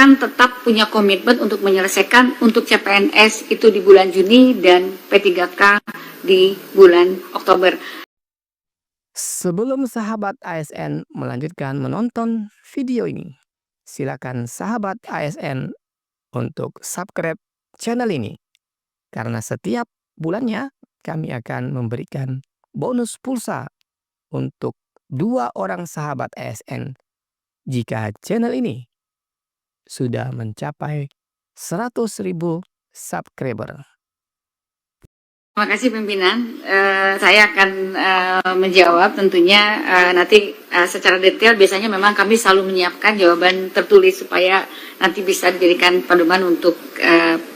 akan tetap punya komitmen untuk menyelesaikan untuk CPNS itu di bulan Juni dan P3K di bulan Oktober. Sebelum sahabat ASN melanjutkan menonton video ini, silakan sahabat ASN untuk subscribe channel ini. Karena setiap bulannya kami akan memberikan bonus pulsa untuk 2 orang sahabat ASN jika channel ini sudah mencapai 100.000 subscriber. Terima kasih pimpinan. Saya akan menjawab tentunya nanti secara detail. Biasanya memang kami selalu menyiapkan jawaban tertulis supaya nanti bisa dijadikan pedoman untuk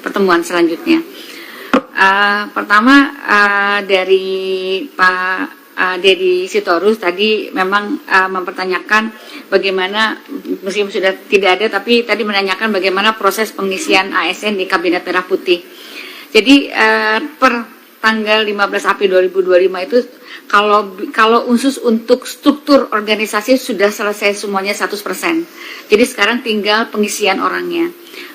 pertemuan selanjutnya. Pertama dari Pak Dedi Sitorus tadi memang mempertanyakan bagaimana, meskipun sudah tidak ada, tapi tadi menanyakan bagaimana proses pengisian ASN di Kabinet Merah Putih. Jadi per tanggal 15 April 2025 itu kalau khusus untuk struktur organisasi sudah selesai semuanya 100%. Jadi sekarang tinggal pengisian orangnya.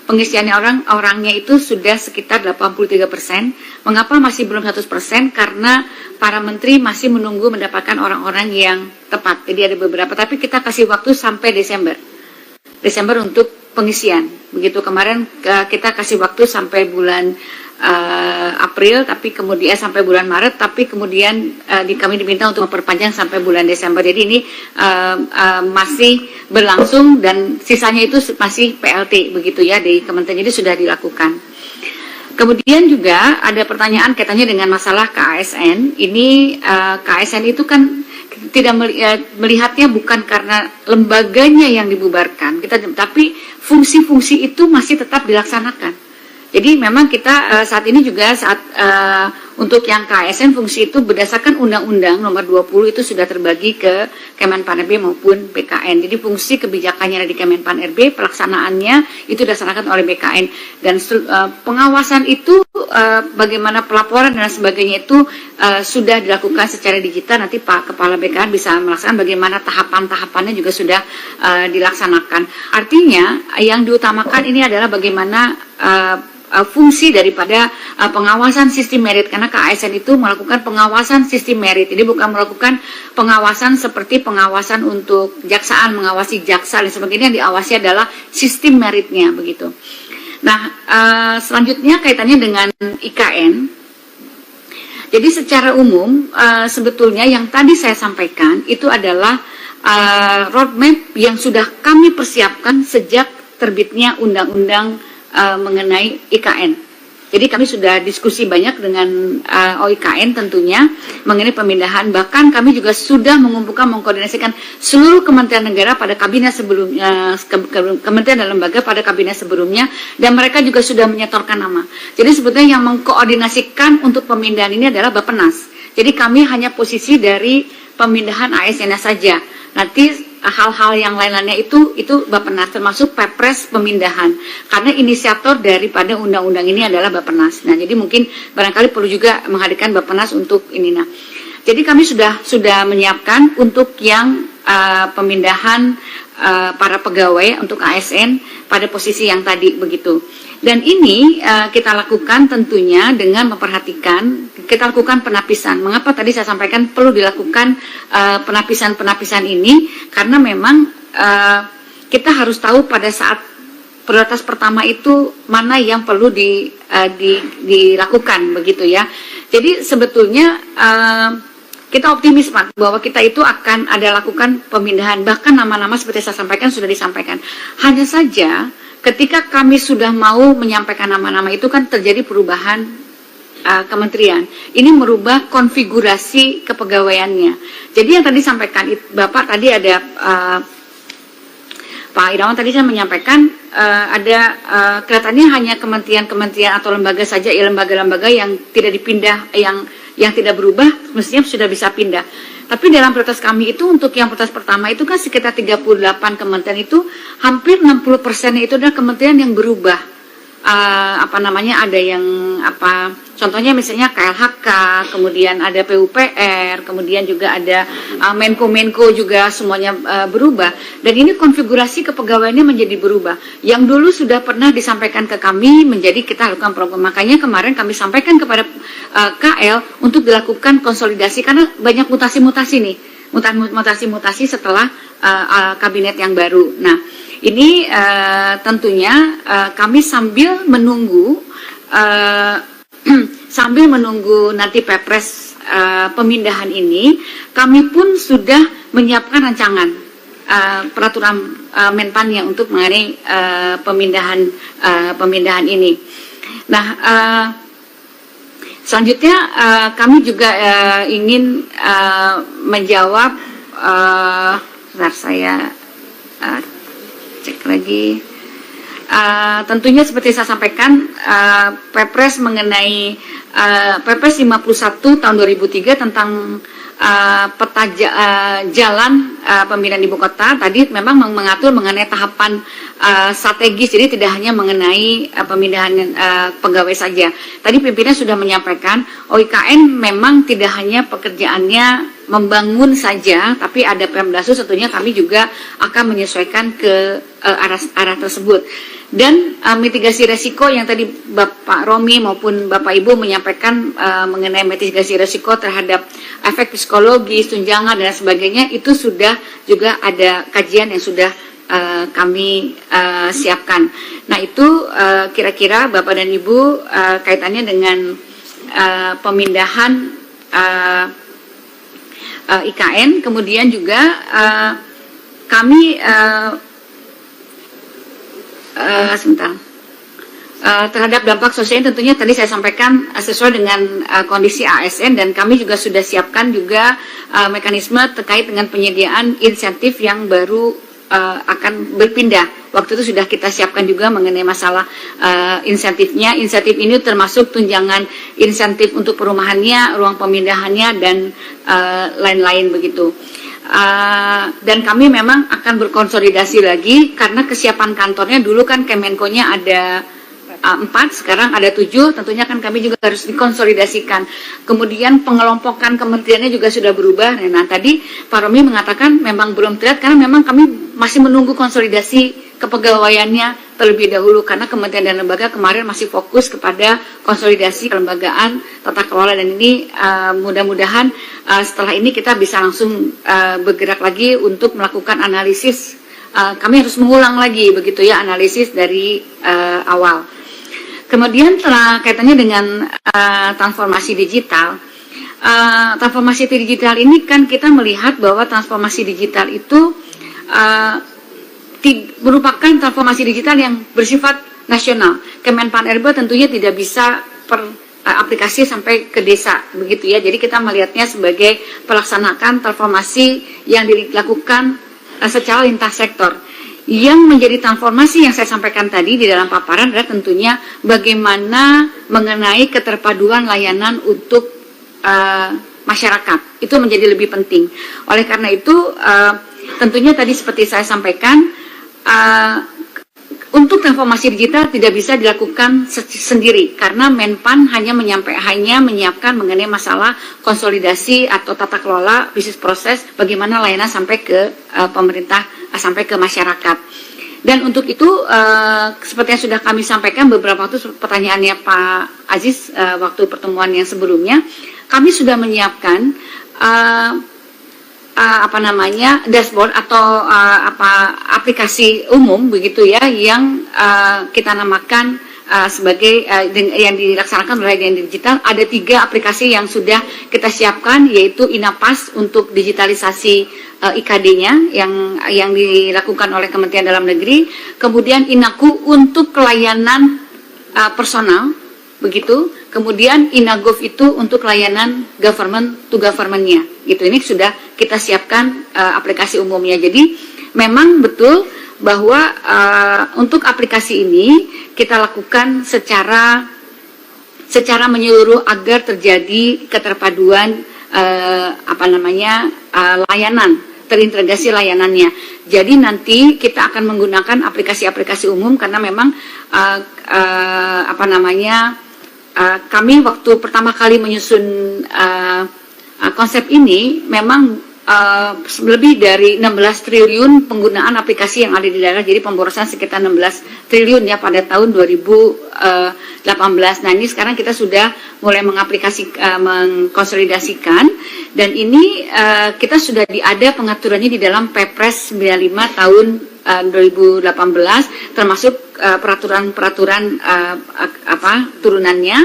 Pengisian orangnya itu sudah sekitar 83%. Mengapa masih belum 100%? Karena para menteri masih menunggu mendapatkan orang-orang yang tepat. Jadi ada beberapa, tapi kita kasih waktu sampai Desember untuk pengisian. Begitu kemarin kita kasih waktu sampai bulan April, tapi kemudian sampai bulan Maret, tapi kemudian kami diminta untuk memperpanjang sampai bulan Desember. Jadi ini masih berlangsung dan sisanya itu masih PLT begitu ya di Kementerian, jadi sudah dilakukan. Kemudian juga ada pertanyaan kaitannya dengan masalah KASN. Ini KASN itu kan tidak melihatnya bukan karena lembaganya yang dibubarkan, tapi fungsi-fungsi itu masih tetap dilaksanakan. Jadi memang kita saat ini juga untuk yang KASN fungsi itu berdasarkan Undang-Undang Nomor 20 itu sudah terbagi ke Kemenpan RB maupun BKN. Jadi fungsi kebijakannya ada di Kemenpan RB, pelaksanaannya itu dilaksanakan oleh BKN, dan pengawasan itu bagaimana pelaporan dan sebagainya itu sudah dilakukan secara digital. Nanti Pak Kepala BKN bisa melaksanakan bagaimana tahapan-tahapannya juga sudah dilaksanakan. Artinya yang diutamakan ini adalah bagaimana fungsi daripada pengawasan sistem merit, karena KASN itu melakukan pengawasan sistem merit. Jadi bukan melakukan pengawasan seperti pengawasan untuk jaksaan, mengawasi jaksa dan sebagainya. Yang diawasi adalah sistem meritnya begitu. Nah, selanjutnya kaitannya dengan IKN. Jadi secara umum sebetulnya yang tadi saya sampaikan itu adalah roadmap yang sudah kami persiapkan sejak terbitnya undang-undang mengenai IKN. Jadi kami sudah diskusi banyak dengan OIKN tentunya mengenai pemindahan. Bahkan kami juga sudah mengumpulkan, mengkoordinasikan seluruh kementerian negara pada kabinet sebelumnya, kementerian dan lembaga pada kabinet sebelumnya, dan mereka juga sudah menyetorkan nama. Jadi sebetulnya yang mengkoordinasikan untuk pemindahan ini adalah Bappenas. Jadi kami hanya posisi dari pemindahan ASN saja. Nanti hal-hal yang lain-lainnya itu Bappenas, termasuk Perpres pemindahan, karena inisiator daripada undang-undang ini adalah Bappenas. Nah, jadi mungkin barangkali perlu juga menghadirkan Bappenas untuk ini. Nah, jadi kami sudah menyiapkan untuk yang pemindahan para pegawai untuk ASN pada posisi yang tadi begitu. Dan ini kita lakukan tentunya dengan memperhatikan, kita lakukan penapisan. Mengapa tadi saya sampaikan perlu dilakukan penapisan-penapisan ini? Karena memang kita harus tahu pada saat prioritas pertama itu mana yang perlu dilakukan begitu ya. Jadi sebetulnya kita optimis Pak bahwa kita itu akan ada lakukan pemindahan, bahkan nama-nama seperti saya sampaikan sudah disampaikan. Hanya saja ketika kami sudah mau menyampaikan nama-nama itu kan terjadi perubahan kementerian. Ini merubah konfigurasi kepegawaiannya. Jadi yang tadi sampaikan Bapak tadi ada Pak Irawan tadi saya menyampaikan ada kelihatannya hanya kementerian-kementerian atau lembaga saja, ya lembaga-lembaga yang tidak dipindah, yang tidak berubah mestinya sudah bisa pindah. Tapi dalam prioritas kami itu untuk yang prioritas pertama itu kan sekitar 38 kementerian itu hampir 60%-nya itu adalah kementerian yang berubah. ada yang contohnya misalnya KLHK, kemudian ada PUPR, kemudian juga ada Menko juga semuanya berubah, dan ini konfigurasi kepegawaiannya menjadi berubah. Yang dulu sudah pernah disampaikan ke kami menjadi kita lakukan program, makanya kemarin kami sampaikan kepada KL untuk dilakukan konsolidasi karena banyak mutasi-mutasi nih, mutasi-mutasi setelah kabinet yang baru. Nah, ini tentunya kami sambil menunggu nanti Perpres pemindahan ini, kami pun sudah menyiapkan rancangan peraturan Menpannya untuk mengenai pemindahan ini. Nah, selanjutnya kami juga ingin menjawab, sebentar saya cek lagi. Tentunya seperti saya sampaikan, Perpres mengenai Perpres 51 tahun 2003 tentang peta jalan pemindahan ibu kota tadi memang mengatur mengenai tahapan strategis, jadi tidak hanya mengenai pemindahan pegawai saja. Tadi pimpinan sudah menyampaikan OIKN memang tidak hanya pekerjaannya membangun saja, tapi ada Pemdasu, tentunya kami juga akan menyesuaikan ke arah tersebut. Dan mitigasi resiko yang tadi Bapak Romi maupun Bapak Ibu menyampaikan mengenai mitigasi resiko terhadap efek psikologis, tunjangan dan sebagainya, itu sudah juga ada kajian yang sudah kami siapkan. Nah, itu kira-kira Bapak dan Ibu kaitannya dengan pemindahan IKN. Kemudian juga kami terhadap dampak sosial tentunya tadi saya sampaikan sesuai dengan kondisi ASN, dan kami juga sudah siapkan juga mekanisme terkait dengan penyediaan insentif yang baru akan berpindah. Waktu itu sudah kita siapkan juga mengenai masalah insentifnya. Insentif ini termasuk tunjangan insentif untuk perumahannya, ruang pemindahannya, dan lain-lain begitu. Dan kami memang akan berkonsolidasi lagi karena kesiapan kantornya dulu kan Kemenko-nya ada 4, sekarang ada 7, tentunya kan kami juga harus dikonsolidasikan. Kemudian pengelompokan kementeriannya juga sudah berubah. Nah, tadi Pak Romi mengatakan memang belum terlihat karena memang kami masih menunggu konsolidasi kepegawaiannya terlebih dahulu, karena kementerian dan lembaga kemarin masih fokus kepada konsolidasi kelembagaan tata kelola, dan ini mudah-mudahan setelah ini kita bisa langsung bergerak lagi untuk melakukan analisis. Kami harus mengulang lagi begitu ya, analisis dari awal. Kemudian kaitannya dengan transformasi digital. Transformasi digital ini kan kita melihat bahwa transformasi digital itu merupakan transformasi digital yang bersifat nasional. Kemenpan RB tentunya tidak bisa aplikasi sampai ke desa begitu ya. Jadi kita melihatnya sebagai pelaksanaan transformasi yang dilakukan secara lintas sektor. Yang menjadi transformasi yang saya sampaikan tadi di dalam paparan adalah tentunya bagaimana mengenai keterpaduan layanan untuk masyarakat. Itu menjadi lebih penting. Oleh karena itu tentunya tadi seperti saya sampaikan, untuk transformasi digital tidak bisa dilakukan sendiri karena Menpan hanya menyiapkan mengenai masalah konsolidasi atau tata kelola bisnis proses, bagaimana layanan sampai ke pemerintah, sampai ke masyarakat. Dan untuk itu seperti yang sudah kami sampaikan beberapa waktu pertanyaannya Pak Aziz waktu pertemuan yang sebelumnya, kami sudah menyiapkan dashboard atau aplikasi umum begitu ya, yang kita namakan sebagai yang dilaksanakan oleh yang digital. Ada 3 aplikasi yang sudah kita siapkan, yaitu Inapas untuk digitalisasi IKD-nya yang dilakukan oleh Kementerian Dalam Negeri, kemudian Inaku untuk pelayanan personal begitu, kemudian Inagov itu untuk layanan government to government-nya gitu. Ini sudah kita siapkan aplikasi umumnya. Jadi memang betul bahwa untuk aplikasi ini kita lakukan secara menyeluruh agar terjadi keterpaduan layanan terintegrasi layanannya. Jadi nanti kita akan menggunakan aplikasi-aplikasi umum karena memang kami waktu pertama kali menyusun konsep ini memang lebih dari 16 triliun penggunaan aplikasi yang ada di daerah, jadi pemborosan sekitar 16 triliun ya pada tahun 2018. Nah ini sekarang kita sudah mulai mengkonsolidasikan, dan ini kita sudah ada pengaturannya di dalam Perpres 95 tahun 2018, termasuk peraturan-peraturan turunannya,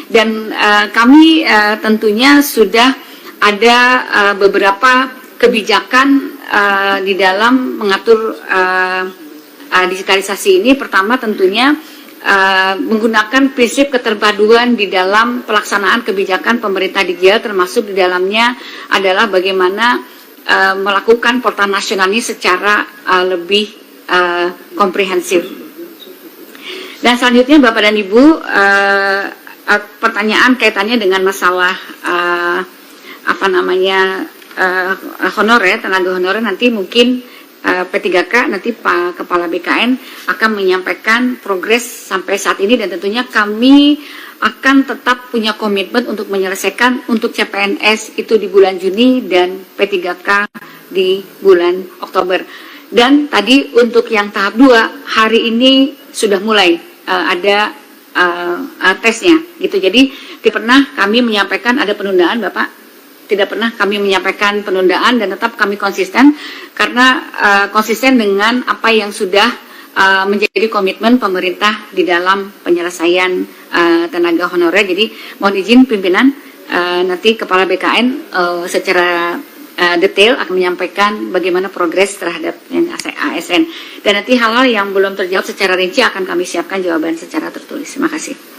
dan kami tentunya sudah ada beberapa kebijakan di dalam mengatur digitalisasi ini. Pertama tentunya menggunakan prinsip keterpaduan di dalam pelaksanaan kebijakan pemerintah digital, termasuk di dalamnya adalah bagaimana melakukan portal nasional ini secara lebih komprehensif. Dan selanjutnya Bapak dan Ibu, pertanyaan kaitannya dengan masalah honorer, tenaga honorer, nanti mungkin P3K, nanti Pak Kepala BKN akan menyampaikan progres sampai saat ini, dan tentunya kami akan tetap punya komitmen untuk menyelesaikan untuk CPNS itu di bulan Juni dan P3K di bulan Oktober. Dan tadi untuk yang tahap 2 hari ini sudah mulai ada tesnya gitu. Jadi tidak pernah kami menyampaikan ada penundaan, Bapak. Tidak pernah kami menyampaikan penundaan, dan tetap kami konsisten karena konsisten dengan apa yang sudah menjadi komitmen pemerintah di dalam penyelesaian tenaga honorer. Jadi mohon izin pimpinan, nanti Kepala BKN secara detail akan menyampaikan bagaimana progres terhadap ASN, dan nanti hal-hal yang belum terjawab secara rinci akan kami siapkan jawaban secara tertulis. Terima kasih.